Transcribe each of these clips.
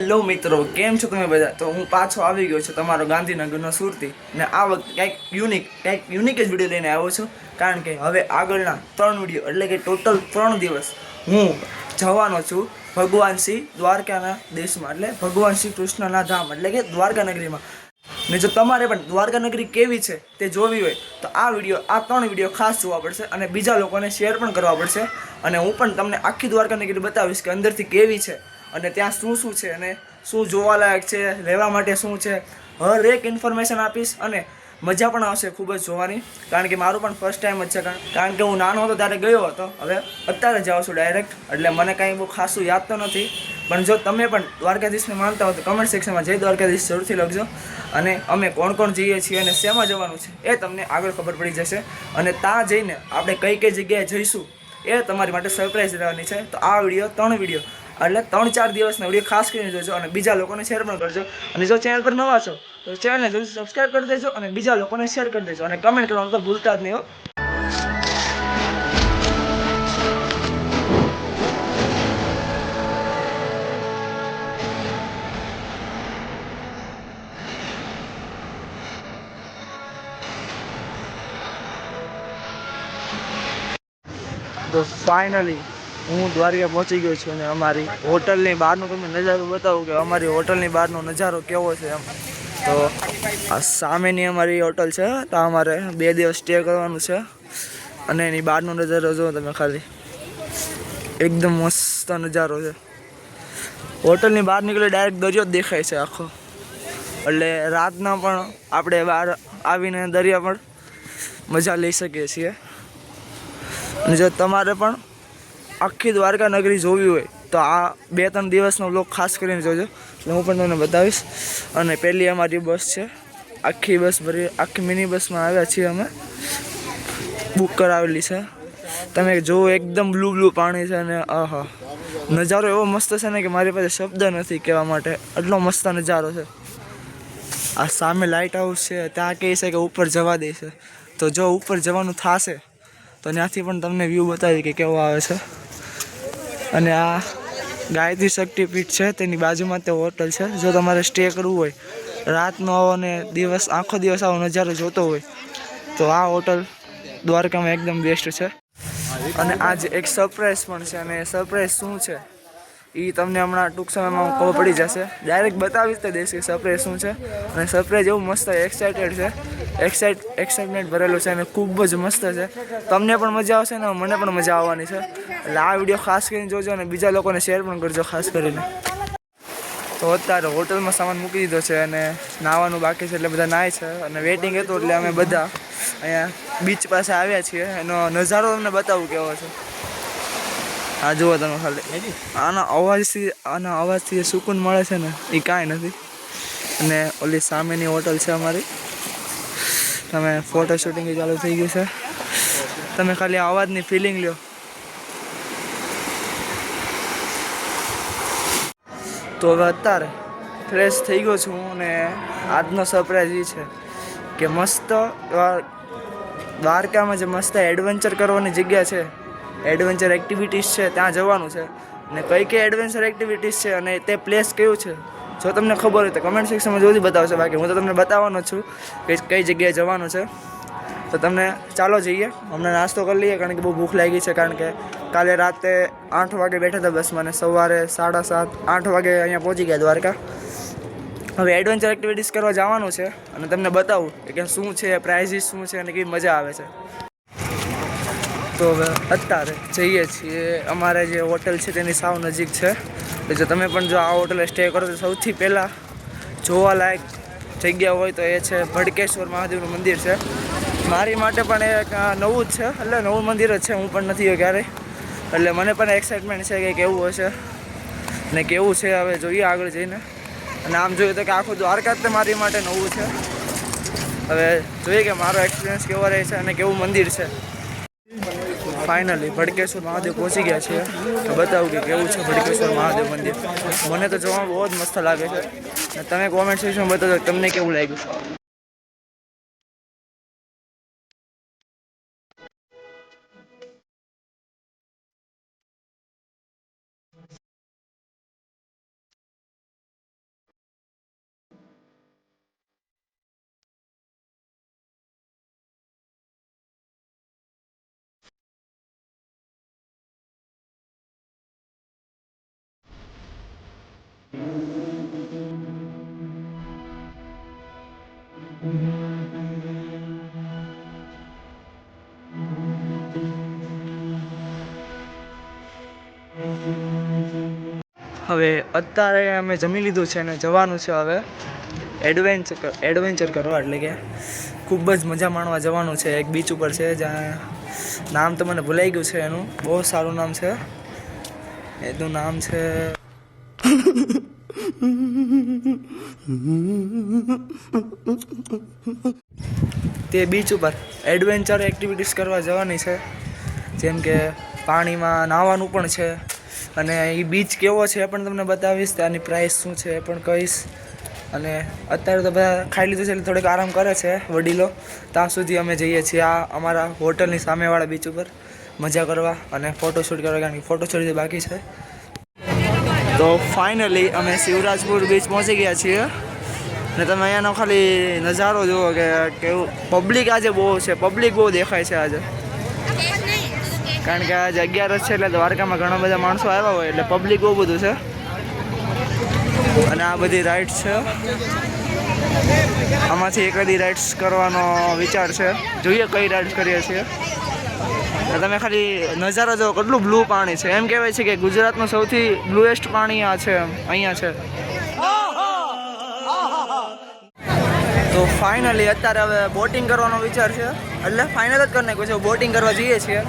Hello મિત્રો, કેમ છો તમે બધા? તો હું પાછો આવી ગયો છું તમારો ગાંધીનગરનો સુરતી ને આ વખતે કંઈક યુનિક જ વિડીયો લઈને આવ્યો છું. કારણ કે હવે આગળના 3 વિડીયો એટલે કે ટોટલ 3 દિવસ હું જવાનો છું ભગવાન શ્રી દ્વારકાના દેશમાં, એટલે ભગવાન શ્રી કૃષ્ણના ધામ એટલે કે દ્વારકા નગરીમાં. ને જો તમારે પણ દ્વારકા નગરી કેવી છે તે જોવી હોય તો આ 3 વિડીયો ખાસ જોવા પડશે અને બીજા લોકોને શેર પણ કરવા પડશે. અને હું પણ તમને આખી દ્વારકા નગરી બતાવીશ કે અંદરથી કેવી છે અને ત્યાં શું શું છે અને શું જોવાલાયક છે, રહેવા માટે શું છે, હરેક ઇન્ફોર્મેશન આપીશ. અને મજા પણ આવશે ખૂબ જ જોવાની, કારણ કે મારું પણ ફર્સ્ટ ટાઈમ જ છે. કારણ કે હું નાનો હતો ત્યારે ગયો હતો, હવે અત્યારે જાઉં છું ડાયરેક્ટ, એટલે મને કાંઈ બહુ ખાસું યાદ તો નથી. પણ જો તમે પણ દ્વારકાધીશને માનતા હો તો કમેન્ટ સેક્શનમાં જય દ્વારકાધીશ જરૂરથી લખજો. અને અમે કોણ કોણ જઈએ છીએ અને શેમાં જવાનું છે એ તમને આગળ ખબર પડી જશે. અને ત્યાં જઈને આપણે કઈ કઈ જગ્યાએ જઈશું એ તમારી માટે સરપ્રાઈઝ રહેવાની છે. તો આ વિડીયો 3 વિડીયો એટલે 3-4 દિવસના વિડીયો ખાસ કરીને જોજો અને બીજા લોકોને શેર પણ કરજો. અને જો ચેનલ પર નવા છો તો ચેનલને જલ્દી સબસ્ક્રાઈબ કરી દેજો અને બીજા લોકોને શેર કરી દેજો અને કમેન્ટ કરવાનું તો ભૂલતા જ નહીં હો. તો ફાઇનલી હું દ્વારકા પહોંચી ગયો છું અને અમારી હોટલની બહારનો તમને નજારો બતાવું કે અમારી હોટલની બહારનો નજારો કેવો છે એમ. તો આ સામેની અમારી હોટલ છે, તો અમારે 2 દિવસ સ્ટે કરવાનું છે. અને એની બહારનો નજારો જુઓ તમે ખાલી, એકદમ મસ્ત નજારો છે. હોટલની બહાર નીકળે ડાયરેક્ટ દરિયો જ દેખાય છે આખો, એટલે રાતના પણ આપણે બહાર આવીને દરિયા પણ મજા લઈ શકીએ છીએ. અને જો તમારે પણ આખી દ્વારકા નગરી જોવી હોય તો આ 2-3 દિવસનો વ્લોગ ખાસ કરીને જોજો, એટલે હું પણ તમને બતાવીશ. અને પહેલી અમારી બસ છે, આખી બસ આખી મિની બસમાં આવ્યા છીએ અમે, બુક કરાવેલી છે. તમે જુઓ એકદમ બ્લુ પાણી છે અને આહા, નજારો એવો મસ્ત છે ને કે મારી પાસે શબ્દ નથી કહેવા માટે, એટલો મસ્ત નજારો છે. આ સામે લાઇટ હાઉસ છે, ત્યાં કહે છે કે ઉપર જવા દે છે. તો જો ઉપર જવાનું થશે તો ત્યાંથી પણ તમને વ્યૂ બતાવી કે કેવો આવે છે. અને આ ગાયત્રી શક્તિપીઠ છે, તેની બાજુમાં તે હોટલ છે. જો તમારે સ્ટે કરવું હોય, રાતનો આવો અને આખો દિવસ આવો નજારો જોતો હોય તો આ હોટલ દ્વારકામાં એકદમ બેસ્ટ છે. અને આજે એક સરપ્રાઈઝ પણ છે, અને સરપ્રાઈઝ શું છે એ તમને હમણાં ટૂંક સમયમાં ખબર પડી જશે. ડાયરેક્ટ બતાવીશ તે દેશ કે સરપ્રાઈઝ શું છે. અને સરપ્રાઈઝ એવું મસ્ત એક્સાઇટેડ છે, એક્સાઇટમેન્ટ ભરેલું છે અને ખૂબ જ મસ્ત છે. તમને પણ મજા આવશે ને મને પણ મજા આવવાની છે. એટલે આ વિડીયો ખાસ કરીને જોજો અને બીજા લોકોને શેર પણ કરજો ખાસ કરીને. તો અત્યારે હોટલમાં સામાન મૂકી દીધો છે અને નાહવાનું બાકી છે, એટલે બધા નાય છે. અને વેઇટિંગ હતું એટલે અમે બધા અહીંયા બીચ પાસે આવ્યા છીએ. એનો નજારો તમને બતાવું કેવો છે. આ જુઓ તમે ખાલી, આના અવાજથી જે સુકૂન મળે છે ને એ કાંઈ નથી. અને ઓલી સામેની હોટલ છે અમારી, તમે ફોટો શૂટિંગ ચાલુ થઈ ગયું છે. તમે ખાલી અવાજની ફિલિંગ લ્યો. તો હવે અત્યારે ફ્રેશ થઈ ગયો છું અને આજનો સરપ્રાઈઝ એ છે કે મસ્ત દ્વારકામાં જે મસ્ત એડવેન્ચર કરવાની જગ્યા છે, એડવેન્ચર એક્ટિવિટીઝ છે, ત્યાં જવાનું છે. ને કઈ એડવેન્ચર એક્ટિવિટીઝ છે અને તે પ્લેસ કયું છે જો તમને ખબર હોય તો કમેન્ટ સેક્શનમાં જોઈ બતાવશે. બાકી હું તો તમને બતાવવાનો છું કે કઈ જગ્યાએ જવાનું છે. તો તમને ચાલો જઈએ, હમણાં નાસ્તો કરી લઈએ, કારણ કે બહુ ભૂખ લાગી છે. કારણ કે કાલે રાતે 8 વાગે બેઠા હતા બસમાં અને સવારે 7:30-8 વાગે અહીંયા પહોંચી ગયા દ્વારકા. હવે એડવેન્ચર એક્ટિવિટીઝ કરવા જવાનું છે અને તમને બતાવું કે શું છે, પ્રાઇઝિસ શું છે અને કેવી મજા આવે છે. તો હવે અત્યારે જઈએ છીએ, અમારે જે હોટલ છે તેની સાવ નજીક છે. જો તમે પણ જો આ હોટલે સ્ટે કરો તો સૌથી પહેલાં જોવાલાયક જગ્યા હોય તો એ છે ભડકેશ્વર મહાદેવનું મંદિર છે. મારી માટે પણ એક નવું જ છે, એટલે નવું મંદિર જ છે, હું પણ નથી ગયો ક્યારેય. એટલે મને પણ એક્સાઇટમેન્ટ છે કે કેવું હશે ને કેવું છે, હવે જોઈએ આગળ જઈને. અને આમ જોઈએ તો કે આખું દ્વારકા જ મારી માટે નવું છે. હવે જોઈએ કે મારો એક્સપિરિયન્સ કેવો રહે છે અને કેવું મંદિર છે. ફાઇનલી ભડકેશ્વર મહાદેવ પહોંચી ગયા છે. બતાવું કે કેવું છે ભડકેશ્વર મહાદેવ મંદિર. મને તો જોવામાં બહુ જ મસ્ત લાગે છે. તમે કોમેન્ટ સેક્શનમાં બતાવજો તમને કેવું લાગ્યું. હવે અત્યારે અમે જમી લીધું છે અને જવાનું છે હવે એડવેન્ચર કરવા, એટલે કે ખૂબ જ મજા માણવા જવાનું છે. એક બીચ ઉપર છે જ્યાં નામ તો મને ભૂલાઈ ગયું છે, એનું બહુ સારું નામ છે. એનું નામ છે તે બીચ ઉપર એડવેન્ચર એક્ટિવિટીઝ કરવા જવાની છે, જેમ કે પાણીમાં નાહવાનું પણ છે. અને એ બીચ કેવો છે એ પણ તમને બતાવીશ, ત્યાંની પ્રાઇસ શું છે એ પણ કહીશ. અને અત્યારે તો બધા ખાઈ લીધું છે એટલે થોડીક આરામ કરે છે વડીલો. ત્યાં સુધી અમે જઈએ છીએ આ અમારા હોટલની સામેવાળા બીચ ઉપર મજા કરવા અને ફોટોશૂટ કરવા, કારણ કે ફોટોશૂટ બાકી છે. તો ફાઇનલી અમે શિવરાજપુર બીચ પહોંચી ગયા છીએ. અને તમે અહીંયાનો ખાલી નજારો જુઓ કે કેવું પબ્લિક આજે બહુ છે, પબ્લિક બહુ દેખાય છે આજે, કારણ કે આજે 11 છે એટલે દ્વારકામાં ઘણા બધા માણસો આવ્યા હોય એટલે પબ્લિક બહુ બધું છે. અને આ બધી રાઇડ્સ છે, આમાંથી એકાદી રાઇડ્સ કરવાનો વિચાર છે, જોઈએ કઈ રાઇડ્સ કરીએ છીએ. તમે ખાલી નજારો જો કેટલું બ્લુ પાણી છે. એમ કહેવાય છે કે ગુજરાતનું સૌથી બ્લુએસ્ટ પાણી આ છે, અહીંયા છે. તો ફાઇનલી અત્યારે હવે બોટિંગ કરવાનો વિચાર છે, એટલે ફાઇનલ જ કરી નાખ્યું છે, બોટિંગ કરવા જઈએ છીએ.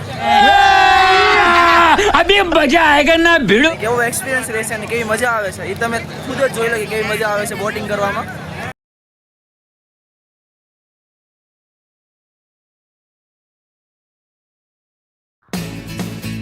અભી મજા આયેગા ના ભીડ. કેવો એક્સપિરિયન્સ રહેશે અને કેવી મજા આવે છે એ તમે ખુદ જ જોઈ લો કે કેવી મજા આવે છે બોટિંગ કરવામાં.